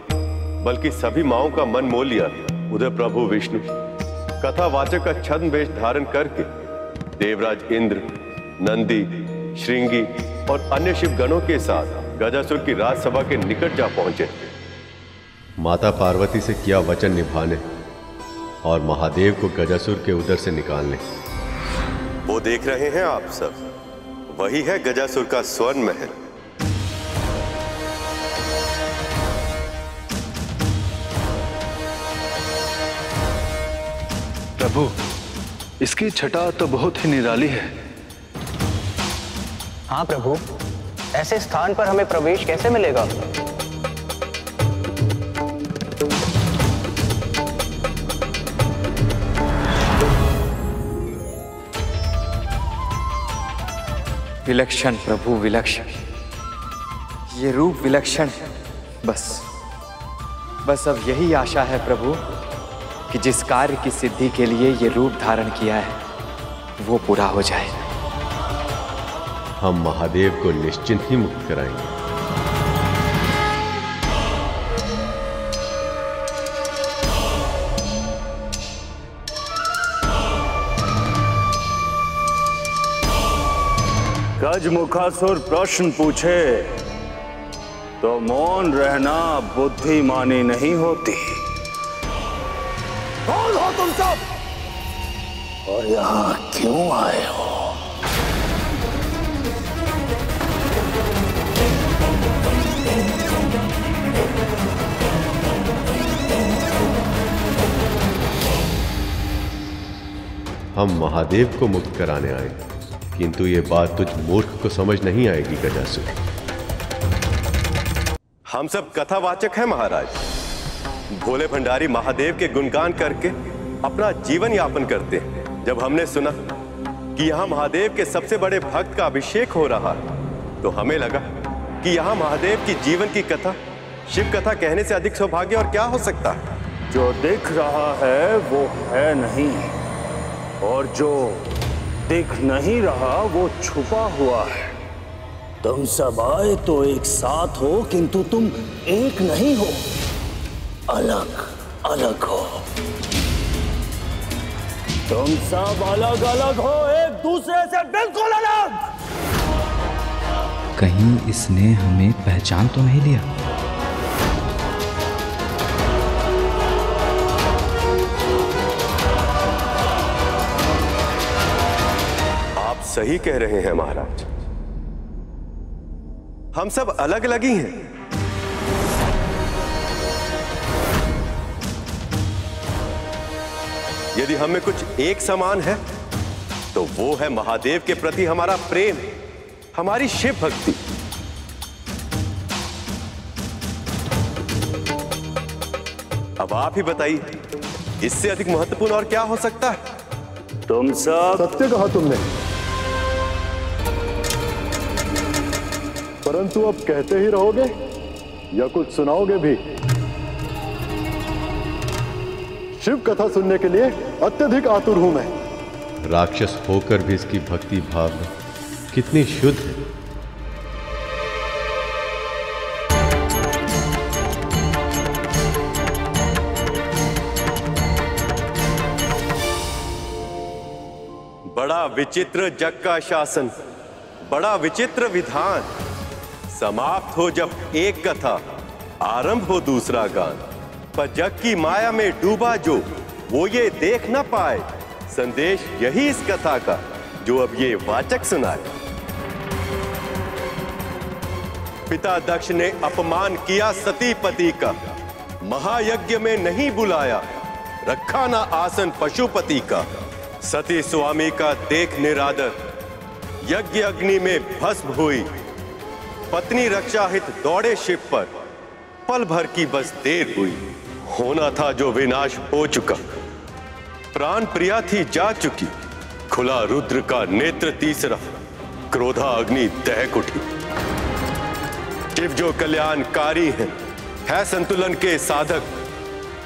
बल्कि सभी माओं का मन मोह लिया। उधर प्रभु विष्णु कथावाचक का छद्म वेश धारण करके देवराज इंद्र, नंदी, श्रृंगी और अन्य शिवगणों के साथ गजासुर की राजसभा के निकट जा पहुंचे। माता पार्वती से किया वचन निभाने और महादेव को गजासुर के उदर से निकालने। वो देख रहे हैं आप सब, वही है गजासुर का स्वर्ण महल। प्रभु, इसकी छटा तो बहुत ही निराली है। हाँ प्रभु, ऐसे स्थान पर हमें प्रवेश कैसे मिलेगा? विलक्षण प्रभु, विलक्षण। ये रूप विलक्षण है। बस अब यही आशा है प्रभु कि जिस कार्य की सिद्धि के लिए ये रूप धारण किया है वो पूरा हो जाए। हम महादेव को निश्चिंत ही मुक्त कराएंगे। गजमुखासुर प्रश्न पूछे तो मौन रहना बुद्धिमानी नहीं होती। कौन हो तुम सब और यहाँ क्यों आए हो? हम महादेव को मुक्त कराने आए, किंतु ये बात तुझ मूर्ख को समझ नहीं आएगी गजासुर। हम सब कथावाचक हैं महाराज। भोले भंडारी महादेव के गुणगान करके अपना जीवन यापन करते हैं। जब हमने सुना कि यहाँ महादेव के सबसे बड़े भक्त का अभिषेक हो रहा है तो हमें लगा कि यहाँ महादेव की जीवन की कथा शिव कथा कहने से अधिक सौभाग्य और क्या हो सकता है। जो दिख रहा है वो है नहीं, और जो दिख नहीं रहा वो छुपा हुआ है। तुम सब आए तो एक साथ हो, किंतु तुम एक नहीं हो, अलग अलग हो। तुम सब अलग अलग हो, एक दूसरे से बिल्कुल अलग। कहीं इसने हमें पहचान तो नहीं लिया? आप सही कह रहे हैं महाराज, हम सब अलग अलग ही हैं। यदि हमें कुछ एक समान है तो वो है महादेव के प्रति हमारा प्रेम, हमारी शिव भक्ति। अब आप ही बताइए, इससे अधिक महत्वपूर्ण और क्या हो सकता है? तुम सब सत्य कहा तुमने, परंतु अब कहते ही रहोगे या कुछ सुनाओगे भी? शिव कथा सुनने के लिए अत्यधिक आतुर हूं मैं। राक्षस होकर भी इसकी भक्ति भावना कितनी शुद्ध है। बड़ा विचित्र जग का शासन, बड़ा विचित्र विधान। समाप्त हो जब एक कथा, आरंभ हो दूसरा गान। पर जग की माया में डूबा जो, वो ये देख ना पाए। संदेश यही इस कथा का, जो अब ये वाचक सुनाए। पिता दक्ष ने अपमान किया सती पति का, महायज्ञ में नहीं बुलाया, रखा ना आसन पशुपति का। सती स्वामी का देख निरादर, यज्ञ अग्नि में भस्म हुई। पत्नी रक्षा हित दौड़े शिव पर, पल भर की बस देर हुई। होना था जो विनाश हो चुका, प्राण प्रिया थी जा चुकी। खुला रुद्र का नेत्र तीसरा, क्रोधा अग्नि दहक उठी। शिव जो कल्याणकारी है संतुलन के साधक।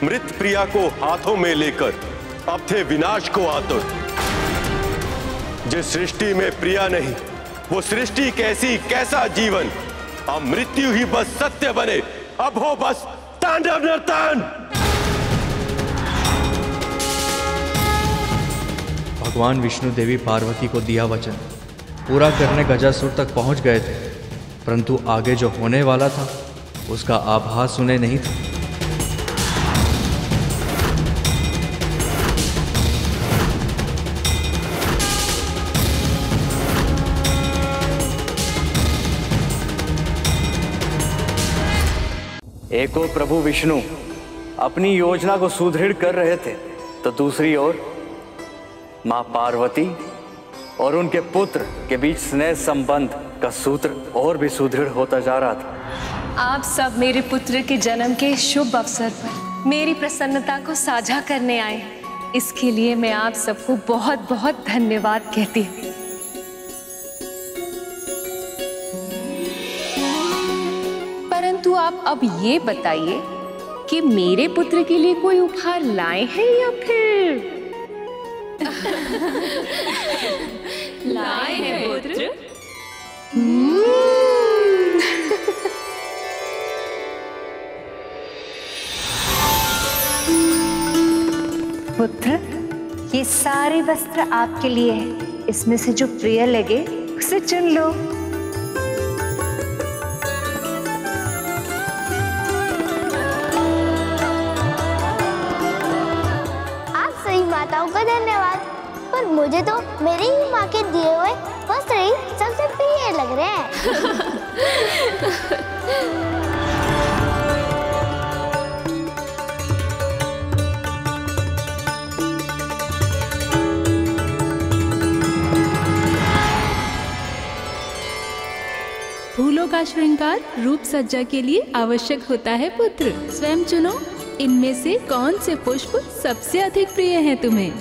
मृत प्रिया को हाथों में लेकर अब थे विनाश को आतुर। जिस सृष्टि में प्रिया नहीं, वो सृष्टि कैसी कैसा जीवन। अब मृत्यु ही बस सत्य बने, अब हो बस तांडव नर्तन। भगवान विष्णु देवी पार्वती को दिया वचन पूरा करने गजासुर तक पहुंच गए थे, परंतु आगे जो होने वाला था उसका आभास उन्हें नहीं था। एक ओर प्रभु विष्णु अपनी योजना को सुदृढ़ कर रहे थे, तो दूसरी ओर मां पार्वती और उनके पुत्र के बीच स्नेह संबंध का सूत्र और भी सुदृढ़ होता जा रहा था। आप सब मेरे पुत्र के जन्म के शुभ अवसर पर मेरी प्रसन्नता को साझा करने आए, इसके लिए मैं आप सबको बहुत बहुत धन्यवाद कहती हूँ। आप अब ये बताइए कि मेरे पुत्र के लिए कोई उपहार लाए हैं या फिर लाए हैं पुत्र। पुत्र, ये सारे वस्त्र आपके लिए हैं। इसमें से जो प्रिय लगे उसे चुन लो। आप सभी माताओं का धन्यवाद, पर मुझे तो मेरी ही माँ के दिए हुए वस्त्र ही सबसे प्रिय लग रहे हैं। फूलों का श्रृंगार रूप सज्जा के लिए आवश्यक होता है पुत्र। स्वयं चुनो, इनमें से कौन से पुष्प सबसे अधिक प्रिय हैं तुम्हें।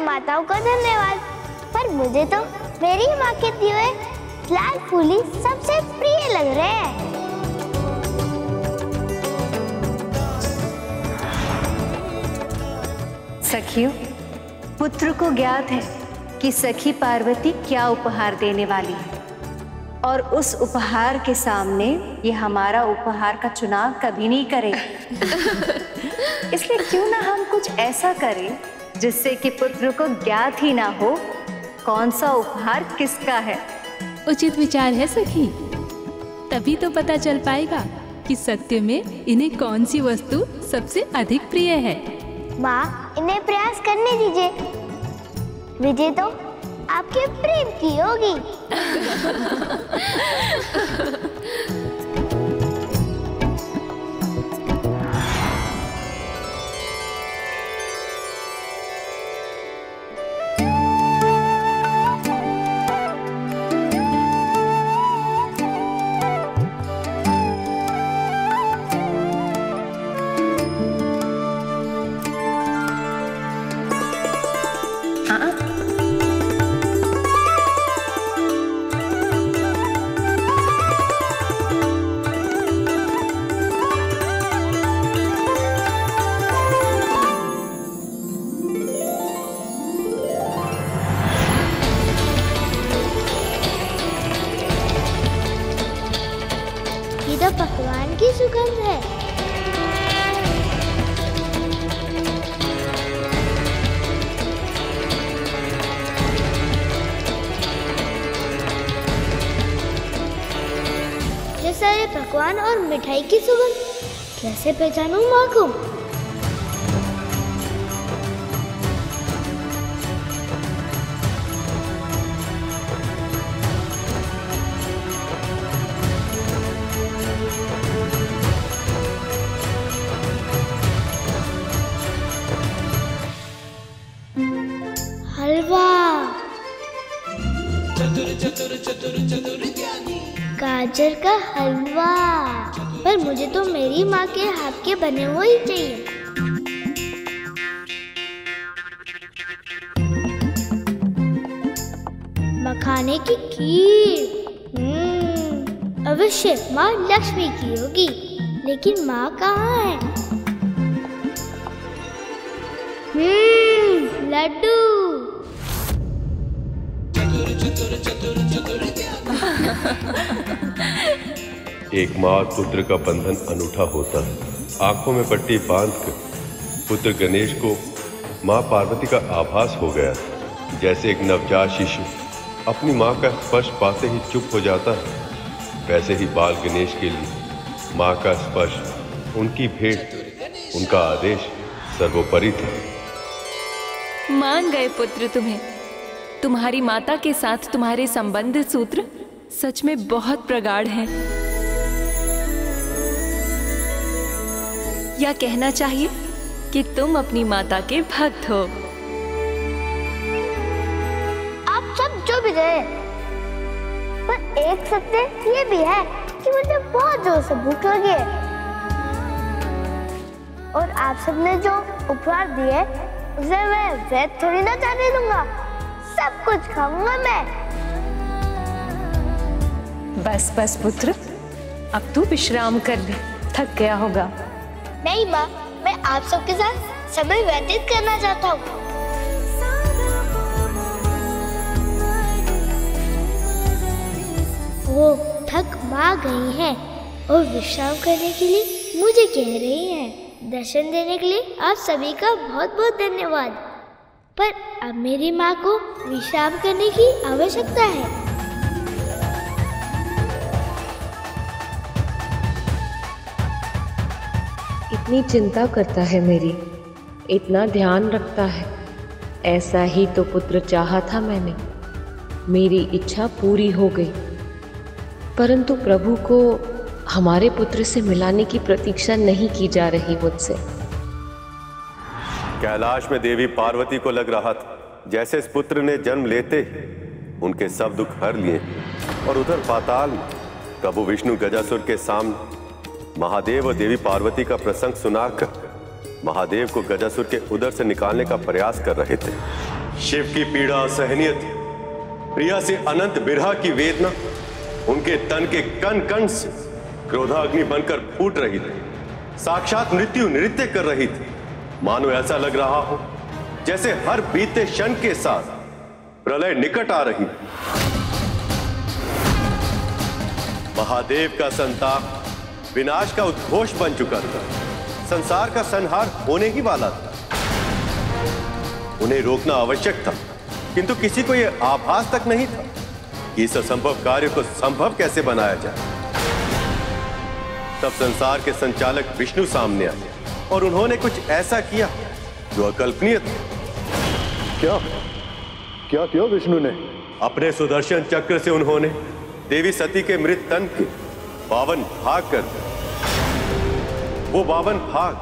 माताओं का धन्यवाद, पर मुझे तो मेरी माँ के दिए हुए लाल फूल ही सबसे प्रिय लग रहे हैं। सखियों, पुत्र को ज्ञात है कि सखी पार्वती क्या उपहार देने वाली है, और उस उपहार के सामने ये हमारा उपहार का चुनाव कभी नहीं करेगा। इसलिए क्यों ना हम कुछ ऐसा करें जिससे कि पुत्र को ज्ञात ही ना हो कौन सा उपहार किसका है। उचित विचार है सखी, तभी तो पता चल पाएगा कि सत्य में इन्हें कौन सी वस्तु सबसे अधिक प्रिय है। माँ, इन्हें प्रयास करने दीजिए, विजय तो आपके प्रेम की होगी। पकवान की सुगंध है। ये सारे पकवान और मिठाई की सुगंध कैसे पहचानूं माँ को? गाजर का हलवा, पर मुझे तो मेरी माँ के हाथ के बने हुए ही चाहिए। मखाने की खीर, अवश्य माँ लक्ष्मी की होगी, लेकिन माँ कहाँ है? लड्डू। एक माँ और पुत्र का बंधन अनूठा होता है। आंखों में पट्टी बांधकर पुत्र गणेश को माँ पार्वती का आभास हो गया, जैसे एक नवजात शिशु अपनी माँ का स्पर्श पाते ही चुप हो जाता है, वैसे ही बाल गणेश के लिए माँ का स्पर्श, उनकी भेंट, उनका आदेश सर्वोपरि था। मान गए पुत्र तुम्हें। तुम्हारी माता के साथ तुम्हारे संबंध सूत्र सच में बहुत प्रगाढ़ हैं। या कहना चाहिए कि तुम अपनी माता के भक्त हो। आप सब जो भी रहे, पर एक सत्य ये भी है कि मुझे बहुत जोर से भूख लगी है और आप सबने जो उपहार दिए उसे मैं व्यर्थ थोड़ी ना जाने दूंगा। सब कुछ खाऊंगा मैं। बस बस पुत्र, अब तू विश्राम कर ले, थक गया होगा। नहीं माँ, मैं आप सबके साथ समय व्यतीत करना चाहता हूँ। वो थक माँ गई हैं और विश्राम करने के लिए मुझे कह रही हैं। दर्शन देने के लिए आप सभी का बहुत बहुत धन्यवाद। पर अब मेरी माँ को विश्राम करने की आवश्यकता है। इतनी चिंता करता है मेरी, इतना ध्यान रखता है। ऐसा ही तो पुत्र चाहा था मैंने। मेरी इच्छा पूरी हो गई, परंतु प्रभु को हमारे पुत्र से मिलाने की प्रतीक्षा नहीं की जा रही मुझसे। कैलाश में देवी पार्वती को लग रहा था जैसे इस पुत्र ने जन्म लेते ही उनके सब दुख हर लिए, और उधर पाताल में प्रभु विष्णु गजासुर के सामने महादेव और देवी पार्वती का प्रसंग सुनाकर महादेव को गजासुर के उदर से निकालने का प्रयास कर रहे थे। शिव की पीड़ा असहनीय थी। प्रिया से अनंत बिरहा की वेदना उनके तन के कण कण से क्रोधाग्नि बनकर फूट रही थी। साक्षात मृत्यु नृत्य कर रही थी। मानो ऐसा लग रहा हो जैसे हर बीते क्षण के साथ प्रलय निकट आ रही। महादेव का संताप विनाश का उद्घोष बन चुका था। संसार का संहार होने ही वाला था। उन्हें रोकना आवश्यक था, किंतु किसी को यह आभास तक नहीं था कि इस असंभव कार्य को संभव कैसे बनाया जाए। तब संसार के संचालक विष्णु सामने आए और उन्होंने कुछ ऐसा किया जो अकल्पनीय था। क्या क्या किया विष्णु ने? अपने सुदर्शन चक्र से उन्होंने देवी सती के मृत तन के 52 भाग कर दिए। वो 52 भाग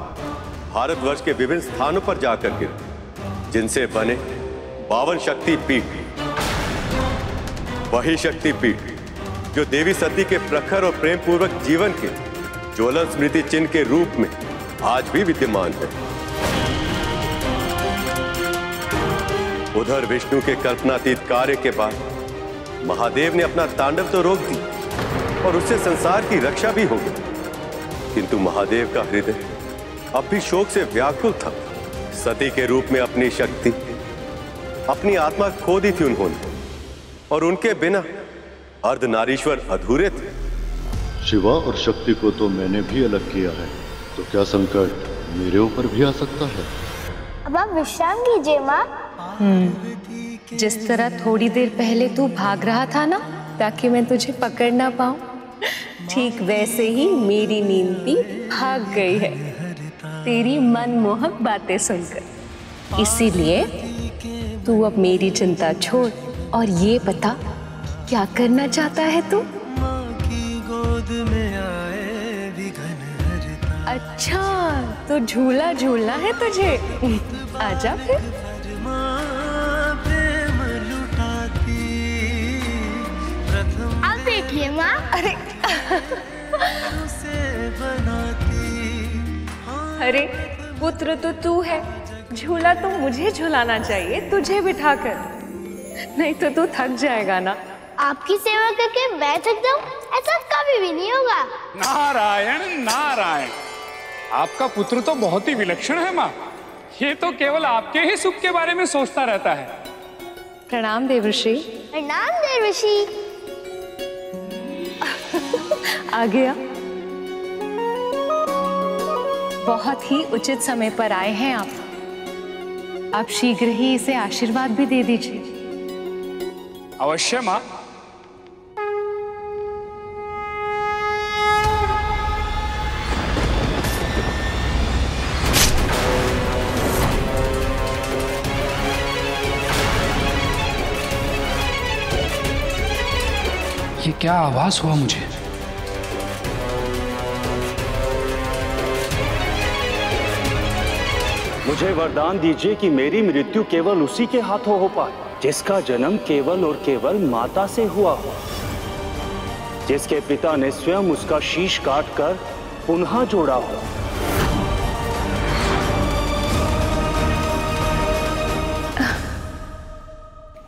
भारतवर्ष के विभिन्न स्थानों पर जाकर गिरे, जिनसे बने 52 शक्ति पीठ। वही शक्ति पीठ जो देवी सती के प्रखर और प्रेम पूर्वक जीवन के ज्वलन स्मृति चिन्ह के रूप में आज भी विद्यमान है। उधर विष्णु के कल्पनातीत कार्य के बाद महादेव ने अपना तांडव तो रोक दिया और उससे संसार की रक्षा भी हो गई, किंतु महादेव का हृदय अब भी शोक से व्याकुल था। सती के रूप में अपनी शक्ति, अपनी आत्मा खो दी थी उन्होंने, और उनके बिना अर्धनारीश्वर अधूरे थे। शिवा और शक्ति को तो मैंने भी अलग किया है, तो क्या संकट मेरे ऊपर भी आ सकता है? अब आप विश्राम कीजिए माँ। जिस तरह थोड़ी देर पहले तू भाग रहा था ना ताकि मैं तुझे पकड़ ना पाऊं, ठीक वैसे ही मेरी नींद भी भाग गई है तेरी मनमोहक बातें सुनकर। इसीलिए तू अब मेरी चिंता छोड़ और ये बता क्या करना चाहता है तू? अच्छा, तो झूला झूलना है तुझे? आजा फिर। आप बैठिए माँ। अरे अरे पुत्र तो तू है, झूला तो मुझे झूलाना चाहिए, तुझे बिठाकर, नहीं तो तू थक जाएगा ना। आपकी सेवा करके मैं थक जाऊं, ऐसा कभी भी नहीं होगा। नारायण नारायण, आपका पुत्र तो बहुत ही विलक्षण है माँ। ये तो केवल आपके ही सुख के बारे में सोचता रहता है। प्रणाम देवर्षि। प्रणाम देवर्षि। आ गया। बहुत ही उचित समय पर आए हैं आप। आप शीघ्र ही इसे आशीर्वाद भी दे दीजिए। अवश्य माँ। ये क्या आवाज हुआ मुझे? मुझे वरदान दीजिए कि मेरी मृत्यु केवल उसी के हाथों हो पाए जिसका जन्म केवल और केवल माता से हुआ हो, जिसके पिता ने स्वयं उसका शीश काटकर पुनः जोड़ा हो।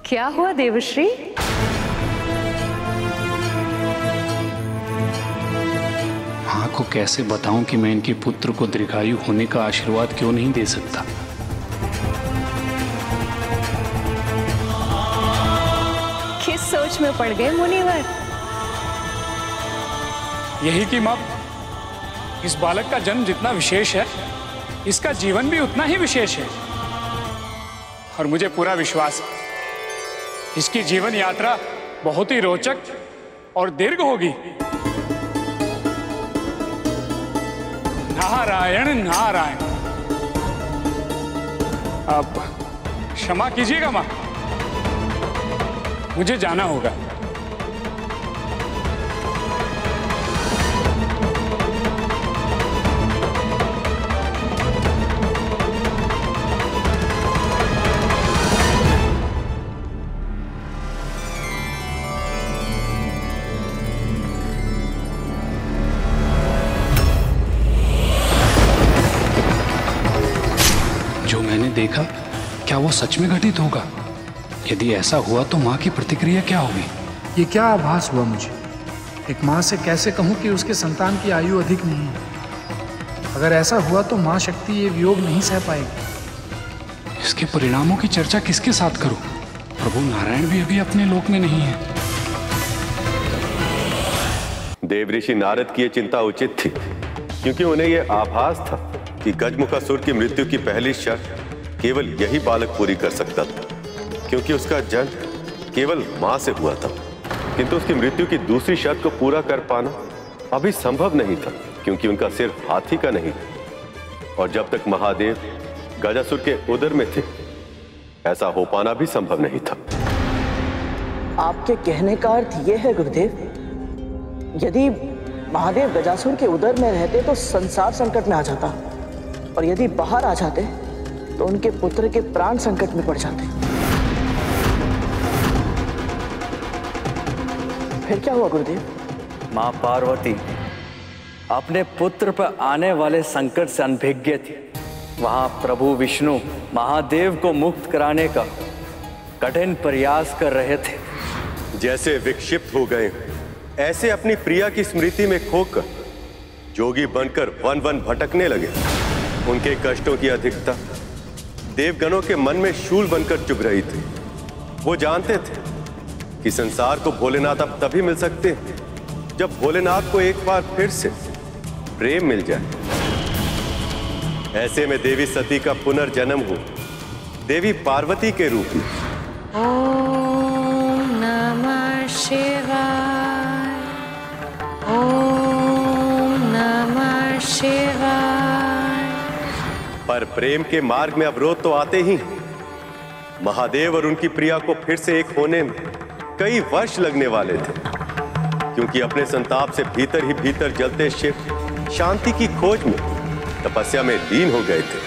क्या हुआ देवश्री? माँ को कैसे बताऊं कि मैं इनके पुत्र को दीर्घायु होने का आशीर्वाद क्यों नहीं दे सकता। किस सोच में पड़ गए मुनिवर? यही कि माँ, इस बालक का जन्म जितना विशेष है, इसका जीवन भी उतना ही विशेष है। और मुझे पूरा विश्वास है इसकी जीवन यात्रा बहुत ही रोचक और दीर्घ होगी। नारायण नारायण। आप क्षमा कीजिएगा मां, मुझे जाना होगा। देखा, क्या वो सच में घटित होगा? यदि ऐसा हुआ तो माँ की प्रतिक्रिया क्या होगी? ये क्या आभास हुआ मुझे? एक माँ से कैसे कहूँ कि उसके संतान की आयु अधिक नहीं है? अगर ऐसा हुआ तो माँ शक्ति ये वियोग नहीं सह पाएगी। इसके परिणामों की चर्चा किसके साथ करूं? प्रभु नारायण भी अभी अपने लोक में नहीं है। देव ऋषि नारद की यह चिंता उचित थी, क्योंकि उन्हें यह आभास था कि गजमुखासुर की मृत्यु की पहली शर्त केवल यही बालक पूरी कर सकता था, क्योंकि उसका जन्म केवल मां से हुआ था। किंतु उसकी मृत्यु की दूसरी शर्त को पूरा कर पाना अभी संभव नहीं था, क्योंकि उनका सिर हाथी का नहीं था, और जब तक महादेव गजासुर के उदर में थे, ऐसा हो पाना भी संभव नहीं था। आपके कहने का अर्थ यह है गुरुदेव, यदि महादेव गजासुर के उदर में रहते तो संसार संकट में आ जाता, और यदि बाहर आ जाते तो उनके पुत्र के प्राण संकट में पड़ जाते। फिर क्या हुआ गुरुदेव? मां पार्वती अपने पुत्र पर आने वाले संकट से अनभिज्ञ थी। वहां प्रभु विष्णु महादेव को मुक्त कराने का कठिन प्रयास कर रहे थे। जैसे विक्षिप्त हो गए, ऐसे अपनी प्रिया की स्मृति में खोकर जोगी बनकर वन वन भटकने लगे। उनके कष्टों की अधिकता देवगणों के मन में शूल बनकर चुभ रही थी। वो जानते थे कि संसार को भोलेनाथ अब तभी मिल सकते हैं जब भोलेनाथ को एक बार फिर से प्रेम मिल जाए। ऐसे में देवी सती का पुनर्जन्म हो देवी पार्वती के रूप में। ओम नमः शिवाय, ओम नमः शिवाय। पर प्रेम के मार्ग में अवरोध तो आते ही। महादेव और उनकी प्रिया को फिर से एक होने में कई वर्ष लगने वाले थे, क्योंकि अपने संताप से भीतर ही भीतर जलते शिव शांति की खोज में तपस्या में लीन हो गए थे।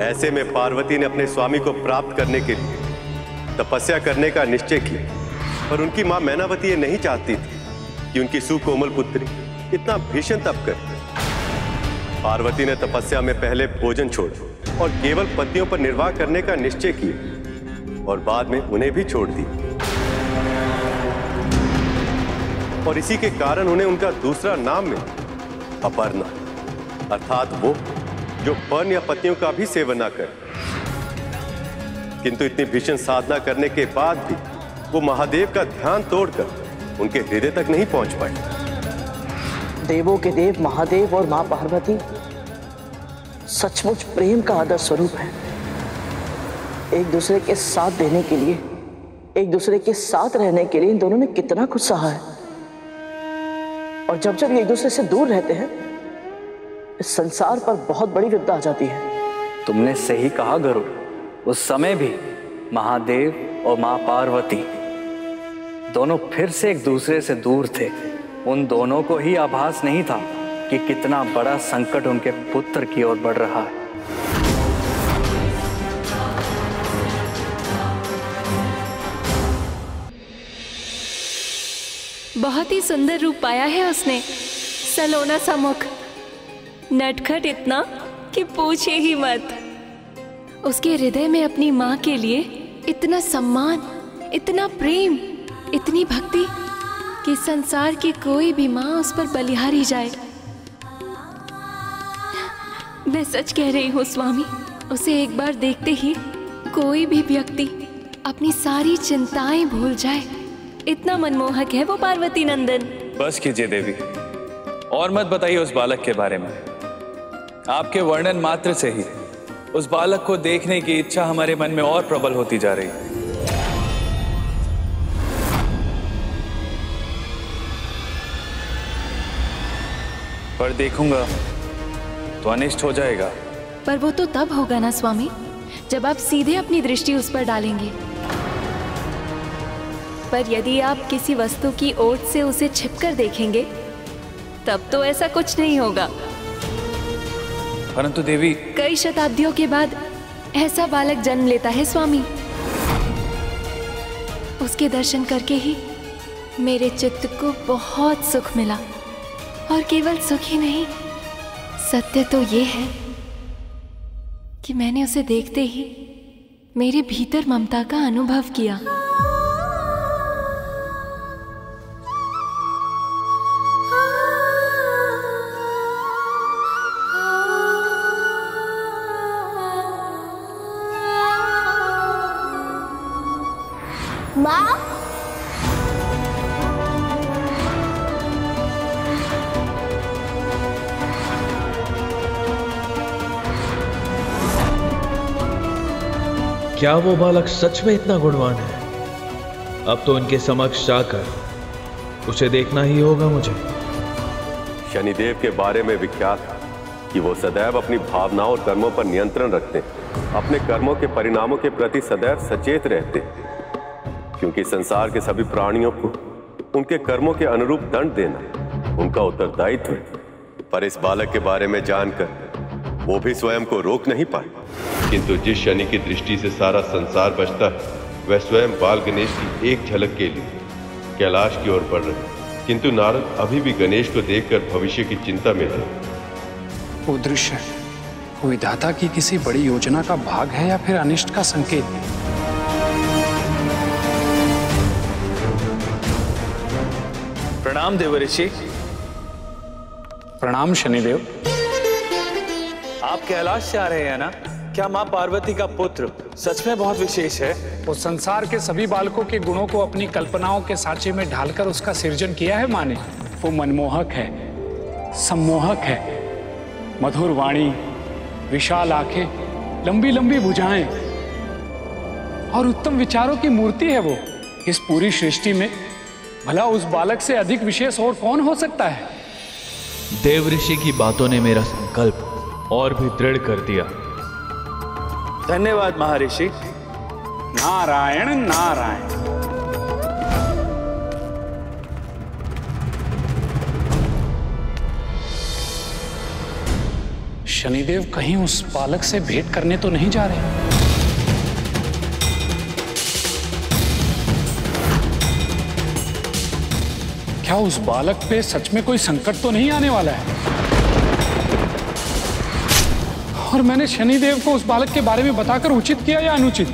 ऐसे में पार्वती ने अपने स्वामी को प्राप्त करने के लिए तपस्या करने का निश्चय किया, पर उनकी मां मैनावती ये नहीं चाहती थी कि उनकी सुकोमल पुत्री इतना भीषण तप करे। पार्वती ने तपस्या में पहले भोजन छोड़ा और केवल पतियों पर निर्वाह करने का निश्चय किया, और बाद में उन्हें भी छोड़ दी। और इसी के कारण उन्हें उनका दूसरा नाम मिला, अपर्णा, अर्थात वो जो पर्ण या पतियों का भी सेवन ना करे। किंतु इतनी भीषण साधना करने के बाद भी वो महादेव का ध्यान तोड़कर उनके हृदय तक नहीं पहुंच पाए। देवों के देव महादेव और मां पार्वती सचमुच प्रेम का आदर्श स्वरूप है। एक दूसरे के साथ देने के लिए, एक दूसरे के साथ रहने के लिए इन दोनों ने कितना कुछ सहा है। और जब जब ये एक दूसरे से दूर रहते हैं, इस संसार पर बहुत बड़ी विपदा आ जाती है। तुमने सही कहा गरुड़। उस समय भी महादेव और मां पार्वती दोनों फिर से एक दूसरे से दूर थे। उन दोनों को ही आभास नहीं था कि कितना बड़ा संकट उनके पुत्र की ओर बढ़ रहा है। बहुत ही सुंदर रूप पाया है उसने, सलोना सा मुख, नटखट इतना कि पूछे ही मत। उसके हृदय में अपनी माँ के लिए इतना सम्मान, इतना प्रेम, इतनी भक्ति कि संसार की कोई भी माँ उस पर बलिहारी जाए। मैं सच कह रही हूँ स्वामी, उसे एक बार देखते ही कोई भी व्यक्ति अपनी सारी चिंताएं भूल जाए। इतना मनमोहक है वो पार्वती नंदन। बस कीजिए देवी, और मत बताइए उस बालक के बारे में। आपके वर्णन मात्र से ही उस बालक को देखने की इच्छा हमारे मन में और प्रबल होती जा रही है। पर देखूंगा तो अनिष्ट हो जाएगा। पर वो तो तब होगा ना स्वामी, जब आप सीधे अपनी दृष्टि उस पर डालेंगे। पर यदि आप किसी वस्तु की ओट से उसे छिपकर देखेंगे तब तो ऐसा कुछ नहीं होगा। परंतु देवी, कई शताब्दियों के बाद ऐसा बालक जन्म लेता है स्वामी। उसके दर्शन करके ही मेरे चित्त को बहुत सुख मिला। और केवल सुख ही नहीं, सत्य तो ये है कि मैंने उसे देखते ही मेरे भीतर ममता का अनुभव किया। माँ, क्या वो बालक सच में इतना गुणवान है? अब तो उनके समक्ष जाकर उसे देखना ही होगा मुझे। शनिदेव के बारे में विख्यात है कि वो सदैव अपनी भावनाओं और कर्मों पर नियंत्रण रखते हैं, अपने कर्मों के परिणामों के प्रति सदैव सचेत रहते हैं, क्योंकि संसार के सभी प्राणियों को उनके कर्मों के अनुरूप दंड देना उनका उत्तरदायित्व है। पर इस बालक के बारे में जानकर वो भी स्वयं को रोक नहीं पाए। किंतु जिस शनि की दृष्टि से सारा संसार बचता है, वह स्वयं बाल गणेश की एक झलक के लिए कैलाश की ओर बढ़ रहे। किंतु नारद अभी भी गणेश को देखकर भविष्य की चिंता में थे। वो दृश्य विधाता की किसी बड़ी योजना का भाग है या फिर अनिष्ट का संकेत? प्रणाम देवऋषि। प्रणाम शनिदेव। आप कैलाश से आ रहे हैं ना? क्या माँ पार्वती का पुत्र सच में बहुत विशेष है? वो संसार के सभी बालकों के गुणों को अपनी कल्पनाओं के सांचे में ढालकर उसका सृजन किया है माँ ने। वो मनमोहक है, सम्मोहक है, मधुर वाणी, विशाल आंखें, लंबी लंबी भुजाएं और उत्तम विचारों की मूर्ति है वो। इस पूरी सृष्टि में भला उस बालक से अधिक विशेष और कौन हो सकता है? देवऋषि की बातों ने मेरा संकल्प और भी दृढ़ कर दिया। धन्यवाद महर्षि। नारायण नारायण। शनिदेव कहीं उस बालक से भेंट करने तो नहीं जा रहे? क्या उस बालक पे सच में कोई संकट तो नहीं आने वाला है? और मैंने शनिदेव को उस बालक के बारे में बताकर उचित किया या अनुचित?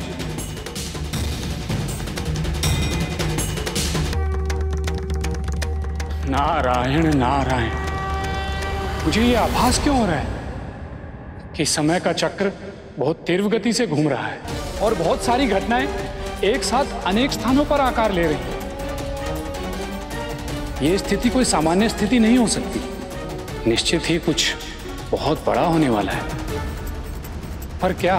नारायण नारायण। मुझे ये आभास क्यों हो रहा है कि समय का चक्र बहुत तीव्र गति से घूम रहा है और बहुत सारी घटनाएं एक साथ अनेक स्थानों पर आकार ले रही हैं। ये स्थिति कोई सामान्य स्थिति नहीं हो सकती। निश्चित ही कुछ बहुत बड़ा होने वाला है। पर क्या